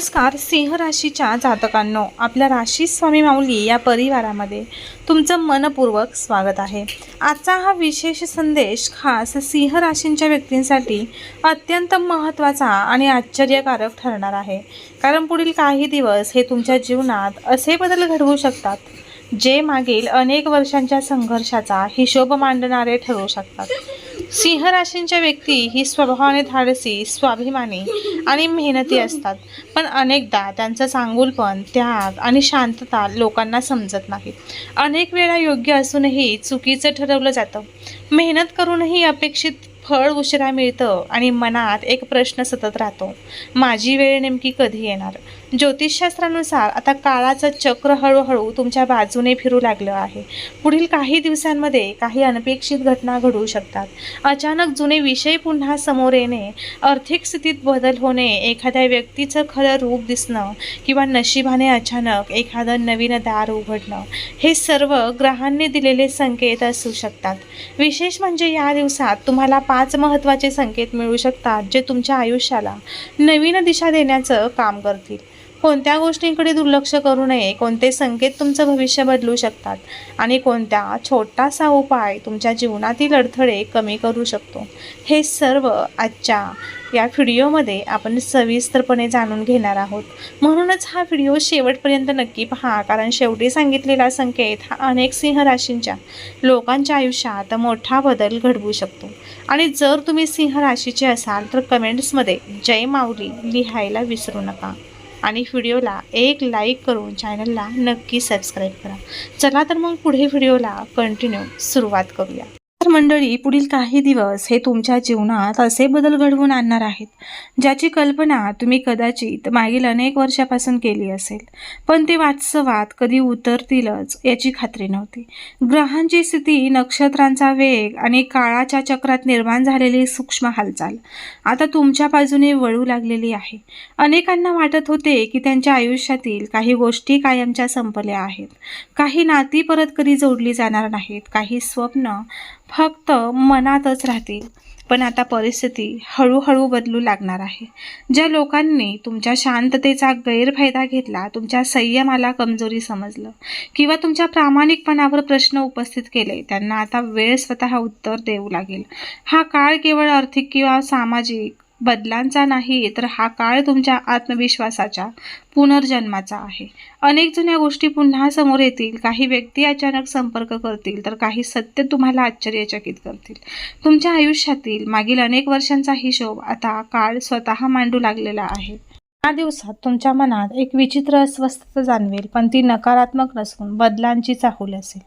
नमस्कार सिंह राशीच्या जातकांनो, आपल्या राशी स्वामी माऊली या परिवारामध्ये तुमचं मनपूर्वक स्वागत आहे। आजचा हा विशेष संदेश खास सिंह राशींच्या व्यक्तींसाठी अत्यंत महत्त्वाचा आणि आश्चर्यकारक ठरणार आहे, कारण पुढील काही दिवस हे तुमच्या जीवनात असे बदल घडवू शकतात जे मागील अनेक वर्षांच्या संघर्षाचा हिशोब मांडणारे ठरू शकतात। सिंह राशींच्या व्यक्ती ही स्वभावाने धाडसी, स्वाभिमानी आणि मेहनती असतात, पण अनेकदा त्यांचं चांगुलपण, त्याग आणि शांतता लोकांना समजत नाही। अनेक वेळा योग्य असूनही चुकीचं ठरवलं जातं। मेहनत करूनही अपेक्षित फळ उशिरा मिळतं आणि मनात एक प्रश्न सतत राहतो, माझी वेळ नेमकी कधी येणार। ज्योतिषशास्त्रानुसार आता काळाचं चक्र हळूहळू तुमच्या बाजूने फिरू लागलं आहे। पुढील काही दिवसांमध्ये काही अनपेक्षित घटना घडू शकतात। अचानक जुने विषय पुन्हा समोर येणे, आर्थिक स्थितीत बदल होणे, एखाद्या व्यक्तीचं खरं रूप दिसणं किंवा नशिबाने अचानक एखादं नवीन दार उघडणं, हे सर्व ग्रहांनी दिलेले संकेत असू शकतात। विशेष म्हणजे या दिवसात तुम्हाला 5 महत्त्वाचे संकेत मिळू शकतात जे तुमच्या आयुष्याला नवीन दिशा देण्याचं काम करतील। कोणत्या गोष्टींकडे दुर्लक्ष करू नये, कोणते संकेत तुमचं भविष्य बदलू शकतात आणि कोणत्या छोटासा उपाय तुमच्या जीवनातील अडथळे कमी करू शकतो, हे सर्व आजच्या या व्हिडिओमध्ये आपण सविस्तरपणे जाणून घेणार आहोत। म्हणूनच हा व्हिडिओ शेवटपर्यंत नक्की पहा, कारण शेवटी सांगितलेला संकेत हा अनेक सिंह राशींच्या लोकांच्या आयुष्यात मोठा बदल घडवू शकतो। आणि जर तुम्ही सिंह राशीचे असाल तर कमेंट्समध्ये जय माऊली लिहायला विसरू नका आणि व्हिडिओला एक लाईक करून चॅनलला नक्की सबस्क्राईब करा। चला तर मग पुढे व्हिडिओला कंटिन्यू सुरुवात करूया। तर मंडळी, पुढील काही दिवस हे तुमच्या जीवनात असे बदल घडवून आणणार आहेत ज्याची कल्पना तुम्ही कदाचित मागील अनेक वर्षापासून केली असेल, पण ते वास्तवात कधी उतरतीलच याची खात्री नव्हती। ग्रहांची स्थिती, नक्षत्रांचा वेग आणि काळाच्या चक्रात निर्माण झालेली सूक्ष्म हालचाल आता तुमच्या बाजूने वळू लागलेली आहे। अनेकांना वाटत होते की त्यांच्या आयुष्यातील काही गोष्टी कायमच्या संपल्या आहेत, काही नाती परत कधी जोडली जाणार नाहीत, काही स्वप्न फक्त मनातच राहतील। पण आता परिस्थिती हळूहळू बदलू लागणार आहे। ज्या लोकांनी तुमच्या शांततेचा गैरफायदा घेतला, तुमच्या संयमाला कमजोरी समजलं किंवा तुमच्या प्रामाणिकपणावर प्रश्न उपस्थित केले, त्यांना आता वेळ स्वतः उत्तर देऊ लागेल। हा काळ केवळ आर्थिक किंवा सामाजिक बदलांचा नाही, तर हा काळ तुमच्या आत्मविश्वासाच्या पुनर्जन्माचा आहे। अनेक जुन्या गोष्टी पुन्हा समोर येतील, काही व्यक्ती अचानक संपर्क करतील, तर काही सत्य तुम्हाला आश्चर्यचकित करतील। तुमच्या आयुष्यातील मागील अनेक वर्षांचा हिशोब आता काळ स्वतः मांडू लागलेला आहे। या दिवसात तुमच्या मनात एक विचित्र अस्वस्थता जाणवेल, पण ती नकारात्मक नसून बदलांची चाहूल असेल।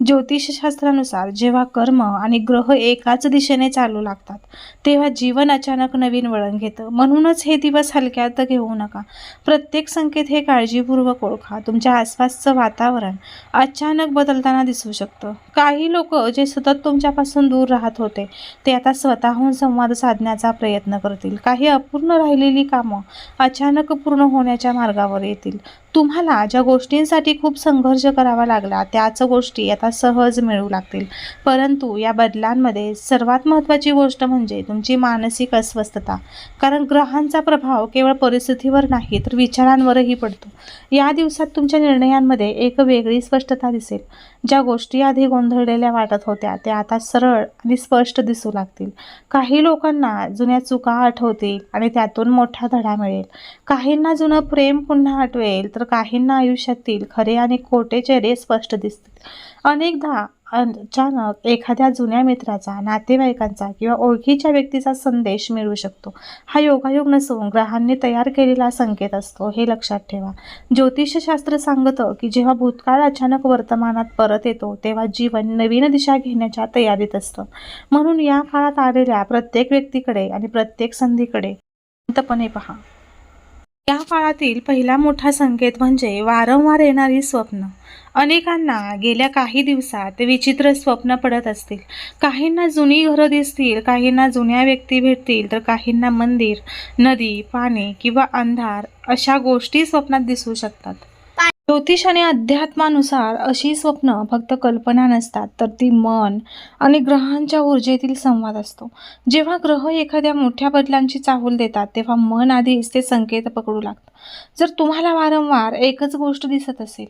ज्योतिषशास्त्रानुसार जेव्हा कर्म आणि ग्रह एकाच दिशेने चालू लागतात, तेव्हा जीवन अचानक नवीन वळण घेतं। म्हणूनच हे दिवस हलक्यात घेऊ नका। प्रत्येक संकेत हे काळजीपूर्वक ओळखा। तुमच्या आसपासचं वातावरण अचानक बदलताना दिसू शकतं। काही लोक जे सतत तुमच्यापासून दूर राहत होते, ते आता स्वतःहून संवाद साधण्याचा प्रयत्न करतील। काही अपूर्ण राहिलेली कामं अचानक पूर्ण होण्याच्या मार्गावर येतील। तुम्हाला ज्या गोष्टींसाठी खूप संघर्ष करावा लागला, त्याच गोष्टी आता सहज मिळू लागतील। परंतु या बदलांमध्ये सर्वात महत्त्वाची गोष्ट म्हणजे तुमची मानसिक अस्वस्थता, कारण ग्रहांचा प्रभाव केवळ परिस्थितीवर नाही तर विचारांवरही पडतो। या दिवसात तुमच्या निर्णयांमध्ये एक वेगळी स्पष्टता दिसेल। ज्या गोष्टी आधी गोंधळलेल्या वाटत होत्या, त्या आता सरळ आणि स्पष्ट दिसू लागतील। काही लोकांना जुन्या चुका आठवतील आणि त्यातून मोठा धडा मिळेल। काहींना जुनं प्रेम पुन्हा आठवेल, तर काहींना आयुष्यातील खरे आणि खोटे चेहरे स्पष्ट दिसतील। अनेकदा अचानक एखाद्या जुन्या मित्राचा, नातेवाईकांचा किंवा ओळखीच्या व्यक्तीचा संदेश मिळू शकतो। हा योगायोग नसून ग्रहांनी तयार केलेला संकेत असतो, हे लक्षात ठेवा। ज्योतिषशास्त्र सांगतं की जेव्हा भूतकाळ अचानक वर्तमानात परत येतो, तेव्हा जीवन नवीन दिशा घेण्याच्या तयारीत असतं। म्हणून या काळात आलेल्या प्रत्येक व्यक्तीकडे आणि प्रत्येक संधीकडे शांतपणे पहा। या काळातील पहिला मोठा संकेत म्हणजे वारंवार येणारी स्वप्न। अनेकांना गेल्या काही दिवसात विचित्र स्वप्न पडत असतील। काहींना जुनी घरं दिसतील, काहींना जुन्या व्यक्ती भेटतील, तर काहींना मंदिर, नदी, पाणी किंवा अंधार अशा गोष्टी स्वप्नात दिसू शकतात। ज्योतिष आणि अध्यात्मानुसार अशी स्वप्न फक्त कल्पना नसतात, तर ती मन आणि ग्रहांच्या ऊर्जेतील संवाद असतो। जेव्हा ग्रह एखाद्या मोठ्या बदलांची चाहूल देतात, तेव्हा मन आधीच ते संकेत पकडू लागतं। जर तुम्हाला वारंवार एकच गोष्ट दिसत असेल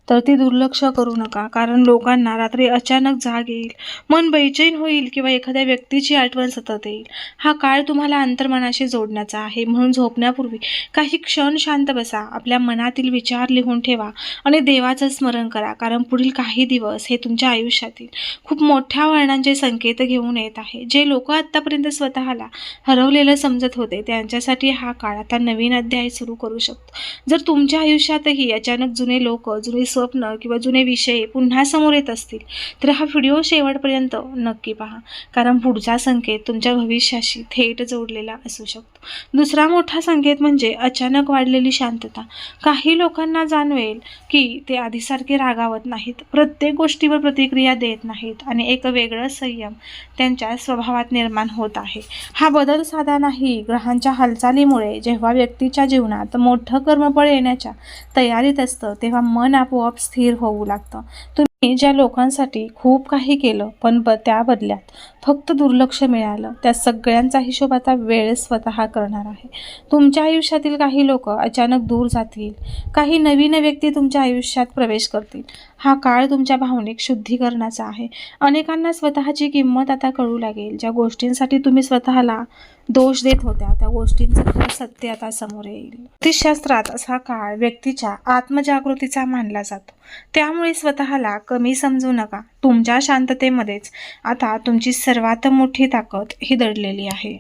तर ती दुर्लक्ष करू नका, कारण लोकांना रात्री अचानक जाग येईल, मन बेचैन होईल किंवा एखाद्या व्यक्तीची आठवण सतत येईल. हा काळ तुम्हाला अंतर्मनाशी जोडण्याचा आहे, म्हणून झोपण्यापूर्वी काही क्षण शांत बसा, आपल्या मनातील विचार लिहून ठेवा आणि देवाचं स्मरण करा, कारण पुढील काही दिवस हे तुमच्या आयुष्यातील खूप मोठ्या वळणांचे संकेत घेऊन येत आहे. जे लोक आतापर्यंत स्वतःला हरवलेलं समजत होते त्यांच्यासाठी हा काळ आता नवीन अध्याय सुरू करू शकतो. जर तुमच्या आयुष्यातही अचानक जुने लोक, जुने स्वप्न किंवा जुने विषय पुन्हा समोर येत असतील तर हा व्हिडिओ शेवटपर्यंत नक्की पहा, कारण पुढचा संकेत तुमच्या भविष्याशी थेट जोडलेला असू शकतो. दुसरा मोठा संकेत म्हणजे अचानक वाढलेली शांतता. काही लोकांना जाणवेल की ते आधीसारखे रागावत नाहीत, प्रत्येक गोष्टीवर प्रतिक्रिया देत नाहीत आणि एक वेगळं संयम त्यांच्या स्वभावात निर्माण होत आहे. हा बदल साधा नाही, ग्रहांच्या हालचालीमुळे. जेव्हा व्यक्तीच्या जीवनात मोठं कर्मफळ येण्याच्या तयारीत असतं तेव्हा मन आपोआप स्थिर होऊ लागतं. तुम्ही ज्या लोकांसाठी खूप काही केलं पण त्या बदल्यात फक्त दुर्लक्ष मिळालं, त्या सगळ्यांचा हिशोब आता वेळ स्वतः करणार आहे. तुमच्या आयुष्यातील काही लोक अचानक दूर जातील, काही नवीन व्यक्ती तुमच्या आयुष्यात प्रवेश करतील. हा काळ तुमच्या भावनिक शुद्धीकरणाचा आहे. अनेकांना स्वतःची किंमत आता कळू लागेल. ज्या गोष्टींसाठी तुम्ही स्वतःला दोष देत होत्या त्या गोष्टींचं खरं सत्य आता समोर येईल. ज्योतिषशास्त्रात असा काळ व्यक्तीच्या आत्मजागृतीचा मानला जातो, त्यामुळे स्वतःला कमी समजू नका. तुमच्या शांततेमध्येच आता तुमची सर्वात मोठी ताकद ही दडलेली आहे.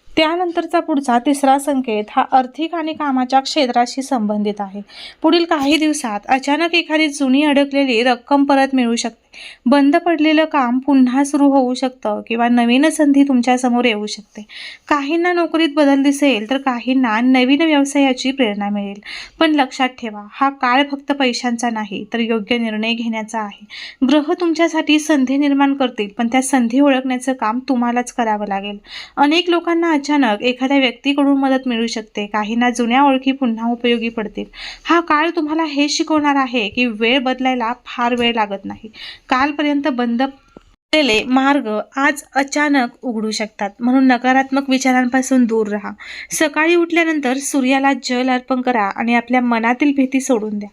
त्यानंतरचा पुढचा तिसरा संकेत हा आर्थिक आणि कामाच्या क्षेत्राशी संबंधित आहे. पुढील काही दिवसात अचानक एखादी जुनी अडकलेली रक्कम परत मिळू शकते, बंद पडलेलं काम पुन्हा सुरू होऊ शकतं किंवा नवीन संधी तुमच्या समोर येऊ शकते. काहींना नोकरीत बदल दिसेल तर काहींना नवीन व्यवसायाची प्रेरणा मिळेल. पण लक्षात ठेवा, हा काळ फक्त पैशांचा नाही तर योग्य निर्णय घेण्याचा आहे. ग्रह तुमच्यासाठी संधी निर्माण करतील, पण त्या संधी ओळखण्याचं काम तुम्हालाच करावं लागेल. अनेक लोकांना अचानक एखाद्या व्यक्तीकडून मदत मिळू शकते, काहींना जुन्या ओळखी पुन्हा उपयोगी पडतील. हा काळ तुम्हाला हे शिकवणार आहे की वेळ बदलायला फार वेळ लागत नाही. कालपर्यंत बंद पडलेले मार्ग आज अचानक उघडू शकतात, म्हणून नकारात्मक विचारांपासून दूर राहा. सकाळी उठल्यानंतर सूर्याला जल अर्पण करा आणि आपल्या मनातील भीती सोडून द्या,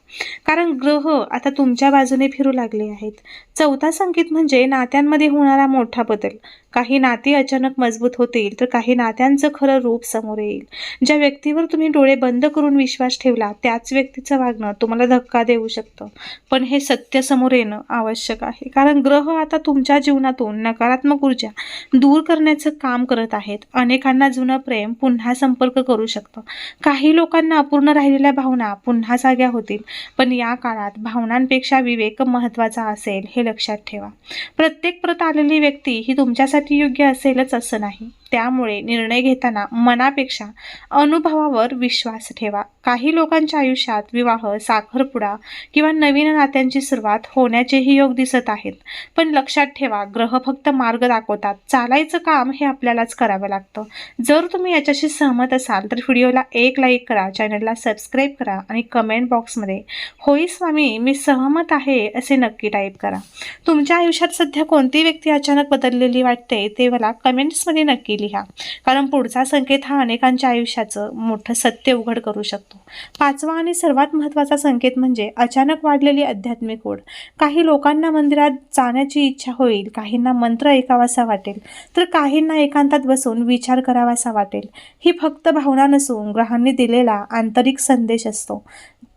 कारण ग्रह आता तुमच्या बाजूने फिरू लागले आहेत. चौथा संकेत म्हणजे नात्यांमध्ये होणारा मोठा बदल. काही नाती अचानक मजबूत होतील तर काही नात्यांचं खरं रूप समोर येईल. ज्या व्यक्तीवर तुम्ही डोळे बंद करून विश्वास ठेवला त्याच व्यक्तीचं वागणं तुम्हाला धक्का देऊ शकतं, पण हे सत्य समोर येणं आवश्यक आहे, कारण ग्रह आता तुमच्या जीवनातून नकारात्मक ऊर्जा दूर करण्याचं काम करत आहेत. अनेकांना जुनं प्रेम पुन्हा संपर्क करू शकतं. काही लोकांना अपूर्ण राहिलेल्या भावना पुन्हा जाग्या होतील, पण या काळात भावनांपेक्षा विवेक महत्त्वाचा असेल हे लक्षात ठेवा. प्रत्येक परत आलेली व्यक्ती ही तुमच्यासाठी योग्य असेलच असं नाही, त्यामुळे निर्णय घेताना मनापेक्षा अनुभवावर विश्वास ठेवा. काही लोकांच्या आयुष्यात विवाह, साखरपुडा किंवा नवीन नात्यांची सुरुवात होण्याचेही योग दिसत आहेत, पण लक्षात ठेवा, ग्रह फक्त मार्ग दाखवतात, चालायचं काम हे आपल्यालाच करावं लागतं. जर तुम्ही याच्याशी सहमत असाल तर व्हिडिओला एक लाईक करा, चॅनलला सबस्क्राईब करा आणि कमेंट बॉक्समध्ये होय स्वामी मी सहमत आहे असे नक्की टाईप करा. तुमच्या आयुष्यात सध्या कोणती व्यक्ती अचानक बदललेली वाटते ते मला कमेंट्समध्ये नक्की लिहा, कारण पुढचा संकेत हा अनेकांच्या आयुष्याचं मोठं सत्य उघड करू शकतो. पाचवा आणि सर्वात महत्त्वाचा संकेत म्हणजे अचानक वाढलेली आध्यात्मिक ओढ. काही लोकांना मंदिरात जाण्याची इच्छा होईल, काहींना मंत्र ऐकावासा वाटेल तर काहींना एकांतात बसून विचार करावासा वाटेल. ही फक्त भावना नसून ग्रहांनी दिलेला आंतरिक संदेश असतो.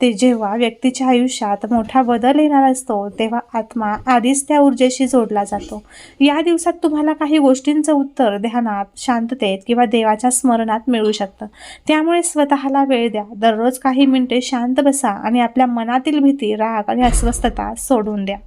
ते जेव्हा व्यक्तीच्या आयुष्यात मोठा बदल येणार असतो तेव्हा आत्मा आधीच त्या ऊर्जेशी जोडला जातो. या दिवसात तुम्हाला काही गोष्टींचं उत्तर ध्यानात, शांततेत किंवा देवाच्या स्मरणात मिळू शकतं, त्यामुळे स्वतःला वेळ द्या. दररोज काही मिनिटे शांत बसा आणि आपल्या मनातील भीती, राग आणि अस्वस्थता सोडून द्या.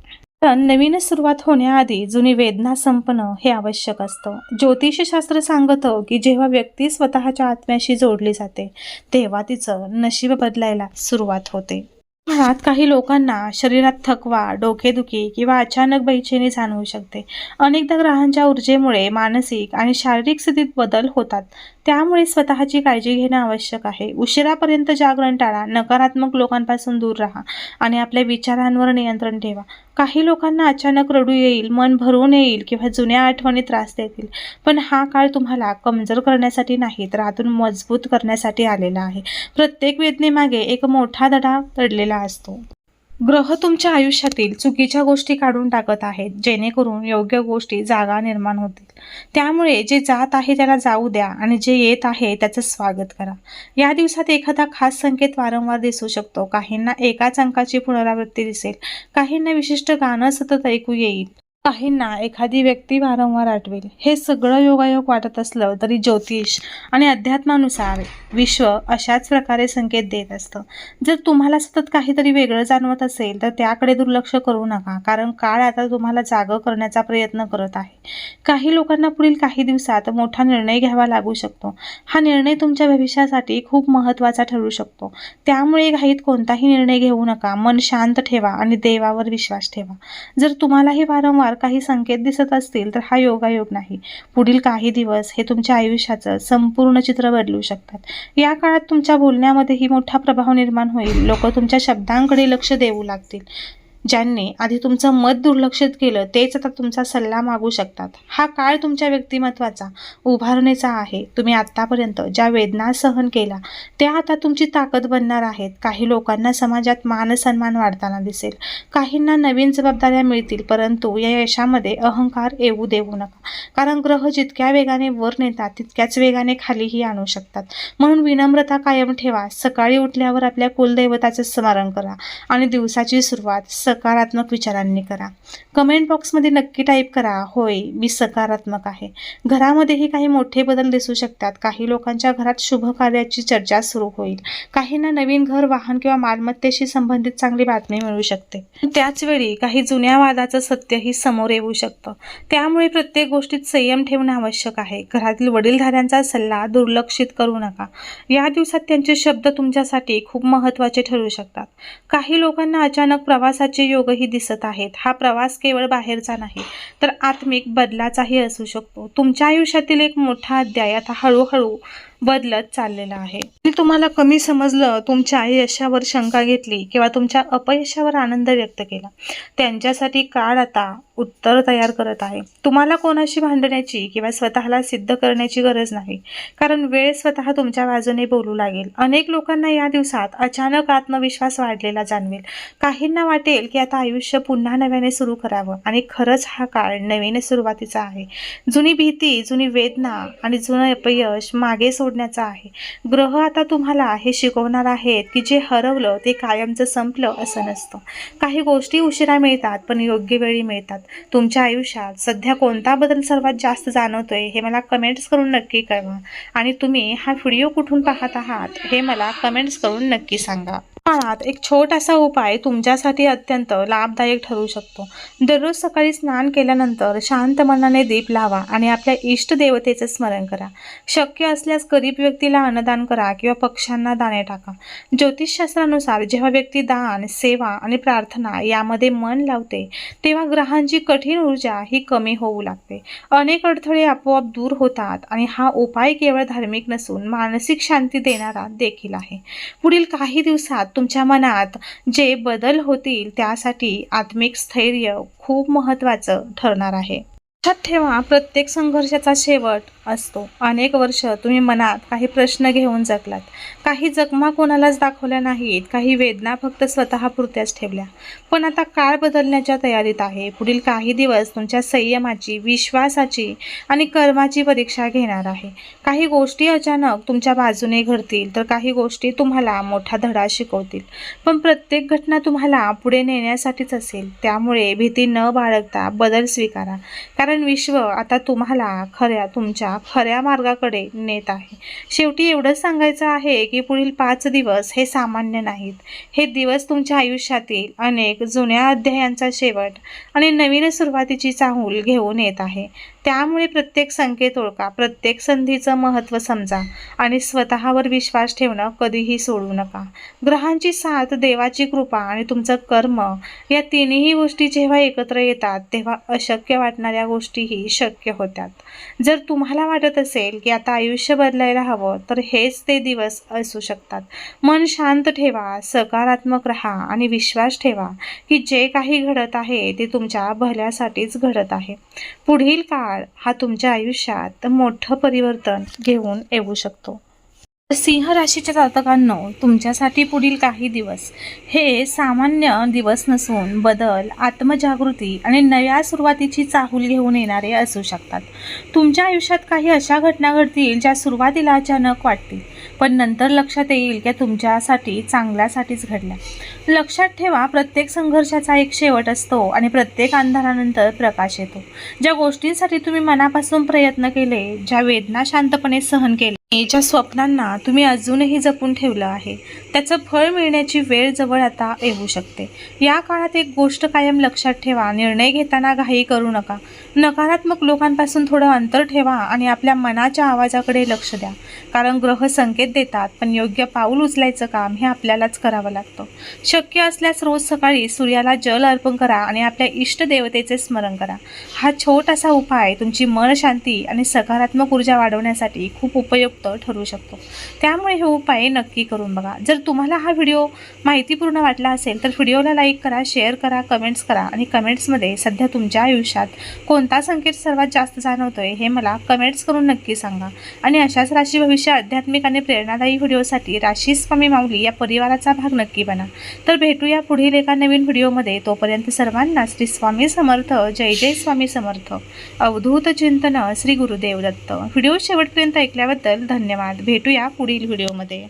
पण नवीन सुरुवात होण्याआधी जुनी वेदना संपणं हे आवश्यक असतं. ज्योतिषशास्त्र सांगतं की जेव्हा व्यक्ती स्वतःच्या आत्म्याशी जोडली जाते तेव्हा तिचं नशीब बदलायला सुरुवात होते. काळात काही लोकांना शरीरात थकवा, डोकेदुखी किंवा अचानक बेचैनी जाणवू शकते. अनेकदा ग्रहांच्या ऊर्जेमुळे मानसिक आणि शारीरिक स्थितीत बदल होतात, त्यामुळे स्वतःची काळजी घेणं आवश्यक आहे. उशिरापर्यंत जागरण टाळा, नकारात्मक लोकांपासून दूर राहा आणि आपल्या विचारांवर नियंत्रण ठेवा. काही लोकांना अचानक रडू येईल, मन भरून येईल किंवा जुन्या आठवणी त्रास देतील. पण हा काळ तुम्हाला कमजोर करण्यासाठी नाही, तर आतून मजबूत करण्यासाठी आलेला आहे. प्रत्येक वेदनेमागे एक मोठा धडा दडलेला असतो. ग्रह तुमच्या आयुष्यातील चुकीच्या गोष्टी काढून टाकत आहेत, जेणेकरून योग्य गोष्टी जागा निर्माण होतील. त्यामुळे जे जात आहे त्याला जाऊ द्या आणि जे येत आहे त्याचं स्वागत करा. या दिवसात एखादा खास संकेत वारंवार दिसू शकतो. काहींना एकाच अंकाची पुनरावृत्ती दिसेल, काहींना विशिष्ट गाणं सतत ऐकू येईल, काहींना एखादी व्यक्ती वारंवार आठवेल. हे सगळं योगायोग वाटत असलं तरी ज्योतिष आणि अध्यात्मानुसार विश्व अशाच प्रकारे संकेत देत असतं. जर तुम्हाला सतत काहीतरी वेगळं जाणवत असेल तर त्याकडे दुर्लक्ष करू नका, कारण काळ आता तुम्हाला जागं करण्याचा प्रयत्न करत आहे. काही लोकांना पुढील काही दिवसात मोठा निर्णय घ्यावा लागू शकतो. हा निर्णय तुमच्या भविष्यासाठी खूप महत्त्वाचा ठरू शकतो. त्यामुळे घाईत कोणताही निर्णय घेऊ नका. मन शांत ठेवा आणि देवावर विश्वास ठेवा. जर तुम्हालाही वारंवार काही संकेत दिसत असतील तर हा योगायोग नाही. पुढील काही दिवस हे तुमच्या आयुष्याचं संपूर्ण चित्र बदलू शकतात. या काळात तुमच्या बोलण्यामध्येही मोठा प्रभाव निर्माण होईल. लोक तुमच्या शब्दांकडे लक्ष देऊ लागतील. ज्यांनी आधी तुमचं मत दुर्लक्षित केलं तेच आता तुमचा सल्ला मागू शकतात. हा काळ तुमच्या व्यक्तिमत्वाचा उभारणीचा आहे. तुम्ही आत्तापर्यंत ज्या वेदना सहन केल्या त्या आता तुमची ताकद बनणार आहेत. काही लोकांना समाजात मान सन्मान वाढताना दिसेल, काहींना नवीन जबाबदाऱ्या मिळतील. परंतु या यशामध्ये अहंकार येऊ देऊ नका, कारण ग्रह जितक्या वेगाने वर नेतात तितक्याच वेगाने खालीही आणू शकतात. म्हणून विनम्रता कायम ठेवा. सकाळी उठल्यावर आपल्या कुलदैवताचे स्मरण करा आणि दिवसाची सुरुवात सकारात्मक विचारांनी करा. कमेंट बॉक्समध्ये नक्की टाईप करा, होय मी सकारात्मक आहे. घरामध्येही काही मोठे बदल दिसू शकतात. काही लोकांच्या घरात शुभ कार्याची चर्चा सुरू होईल. काहींना नवीन घर, वाहन किंवा मालमत्तेशी संबंधित चांगली बातमी मिळू शकते. त्याच वेळी काही जुन्या वादाचं सत्यही समोर येऊ शकतं. त्यामुळे प्रत्येक गोष्टीत संयम ठेवणे आवश्यक आहे. घरातील वडीलधाऱ्यांचा सल्ला दुर्लक्षित करू नका. या दिवसात त्यांचे शब्द तुमच्यासाठी खूप महत्त्वाचे ठरू शकतात. काही लोकांना अचानक प्रवासाचे योगही दिसत आहेत. हा प्रवास केवळ बाहेरचा नाही तर आत्मिक बदलाचाही असू शकतो. तुमच्या आयुष्यातील एक मोठा अध्याय आता हळूहळू बदलत चाललेला आहे. तुम्हाला कमी समजलं, तुमच्या यशावर शंका घेतली किंवा तुमच्या अपयशावर आनंद व्यक्त केला, त्यांच्यासाठी काळ आता उत्तर तयार करत आहे. तुम्हाला कोणाशी भांडण्याची किंवा स्वतःला सिद्ध करण्याची गरज नाही, कारण वेळ स्वतः तुमच्या बाजूने बोलू लागेल. अनेक लोकांना या दिवसात अचानक आत्मविश्वास वाढलेला जाणवेल. काहींना वाटेल की आता आयुष्य पुन्हा नव्याने सुरू करावं, आणि खरंच हा काळ नवीन सुरुवातीचा आहे. जुनी भीती, जुनी वेदना आणि जुनं अपयश मागे सोडण्याचा आहे. ग्रह आता तुम्हाला हे शिकवणार आहेत की जे हरवलं ते कायमचं संपलं असं नसतं. काही गोष्टी उशिरा मिळतात पण योग्य वेळी मिळतात. तुमच्या आयुष्यात सध्या कोणता बदल सर्वात जास्त जाणवतोय हे मला कमेंट्स करून नक्की कळवा, आणि तुम्ही हा व्हिडिओ कुठून पाहत आहात हे मला कमेंट्स करून नक्की सांगा. काळात एक छोटासा उपाय तुमच्यासाठी अत्यंत लाभदायक ठरू शकतो. दररोज सकाळी स्नान केल्यानंतर शांत मनाने दीप लावा आणि आपल्या इष्ट देवतेचं स्मरण करा. शक्य असल्यास गरीब व्यक्तीला अन्नदान करा किंवा पक्ष्यांना दाणे टाका. ज्योतिषशास्त्रानुसार जेव्हा व्यक्ती दान, सेवा आणि प्रार्थना यामध्ये मन लावते तेव्हा ग्रहांची कठीण ऊर्जा ही कमी होऊ लागते. अनेक अडथळे आपोआप दूर होतात आणि हा उपाय केवळ धार्मिक नसून मानसिक शांती देणारा देखील आहे. पुढील काही दिवसात तुमच्या मनात जे बदल होतील त्यासाठी आत्मिक स्थैर्य खूप महत्त्वाचं ठरणार आहे. लक्षात ठेवा, प्रत्येक संघर्षाचा शेवट असतो. अनेक वर्ष तुम्ही मनात काही प्रश्न घेऊन जगलात, काही जखमा कोणालाच दाखवल्या नाहीत, काही वेदना फक्त स्वतःपुरत्याच ठेवल्या. पण आता काळ बदलण्याच्या तयारीत आहे. पुढील काही दिवस तुमच्या संयमाची, विश्वासाची आणि कर्माची परीक्षा घेणार आहे. काही गोष्टी अचानक तुमच्या बाजूने घडतील तर काही गोष्टी तुम्हाला मोठा धडा शिकवतील. पण प्रत्येक घटना तुम्हाला पुढे नेण्यासाठीच असेल. त्यामुळे भीती न बाळगता बदल स्वीकारा, कारण विश्व आता तुम्हाला तुमच्या खऱ्या मार्गाकडे नेत आहे. शेवटी एवढंच सांगायचं आहे की पुढील 5 दिवस हे सामान्य नाहीत. हे दिवस तुमच्या आयुष्यातील अनेक जुन्या अध्यायांचा शेवट आणि नवीन सुरुवातीची चाहूल घेऊन येत आहे. त्यामुळे प्रत्येक संकेत ओळखा, प्रत्येक संधीचं महत्त्व समजा आणि स्वतःवर विश्वास ठेवणं कधीही सोडू नका. ग्रहांची साथ, देवाची कृपा आणि तुमचं कर्म या तिन्ही गोष्टी जेव्हा एकत्र येतात तेव्हा अशक्य वाटणाऱ्या गोष्टीही शक्य होतात. जर तुम्हाला वाटत असेल की आता आयुष्य बदलायला हवं तर हेच ते दिवस असू शकतात. मन शांत ठेवा, सकारात्मक राहा आणि विश्वास ठेवा की जे काही घडत आहे ते तुमच्या भल्यासाठीच घडत आहे. पुढील काळ हा तुमच्या आयुष्यात मोठं परिवर्तन घेऊन येऊ शकतो. सिंह राशीच्या जातकांनो, तुमच्यासाठी पुढील काही दिवस हे सामान्य दिवस नसून बदल, आत्मजागृती आणि नव्या सुरुवातीची चाहूल घेऊन येणारे असू शकतात. तुमच्या आयुष्यात काही अशा घटना घडतील ज्या सुरुवातीला अचानक वाटतील, पण नंतर लक्षात येईल की तुमच्यासाठी चांगल्यासाठीच घडल्या. लक्षात ठेवा, प्रत्येक संघर्षाचा एक शेवट असतो आणि प्रत्येक अंधारानंतर प्रकाश येतो. ज्या गोष्टींसाठी तुम्ही मनापासून प्रयत्न केले, ज्या वेदना शांतपणे सहन केल्या, ज्या स्वप्नांना तुम्ही अजूनही जपून ठेवलं आहे, त्याचं फळ मिळण्याची वेळ जवळ आता येऊ शकते. या काळात एक गोष्ट कायम लक्षात ठेवा, निर्णय घेताना घाई करू नका. नकारात्मक लोकांपासून थोडं अंतर ठेवा आणि आपल्या मनाच्या आवाजाकडे लक्ष द्या, कारण ग्रह संकेत देतात पण योग्य पाऊल उचलायचं काम हे आपल्यालाच करावं लागतं. शक्य असल्यास रोज सकाळी सूर्याला जल अर्पण करा आणि आपल्या इष्ट देवतेचे स्मरण करा. हा छोटासा उपाय तुमची मन शांती आणि सकारात्मक ऊर्जा वाढवण्यासाठी खूप उपयुक्त ठरू शकतो. त्यामुळे हे उपाय नक्की करून बघा. जर तुम्हाला हा व्हिडिओ माहितीपूर्ण वाटला असेल तर व्हिडिओला लाईक करा, शेअर करा, कमेंट्स करा आणि कमेंट्समध्ये सध्या तुमच्या आयुष्यात कोणता संकेत सर्वात जास्त जाणवतोय हे मला कमेंट्स करून नक्की सांगा. आणि अशाच राशी भविष्य आध्यात्मिक आणि प्रेरणादायी व्हिडिओसाठी राशी स्वामी माऊली या परिवाराचा भाग नक्की बना. तर भेटूया पुढील एका नवीन व्हिडिओमध्ये. तोपर्यंत सर्वांना श्री स्वामी समर्थ. जय जय स्वामी समर्थ. अवधूत चिंतन श्री गुरुदेव दत्त. व्हिडिओ शेवटपर्यंत ऐकल्याबद्दल धन्यवाद. भेटूया पुढील व्हिडिओमध्ये.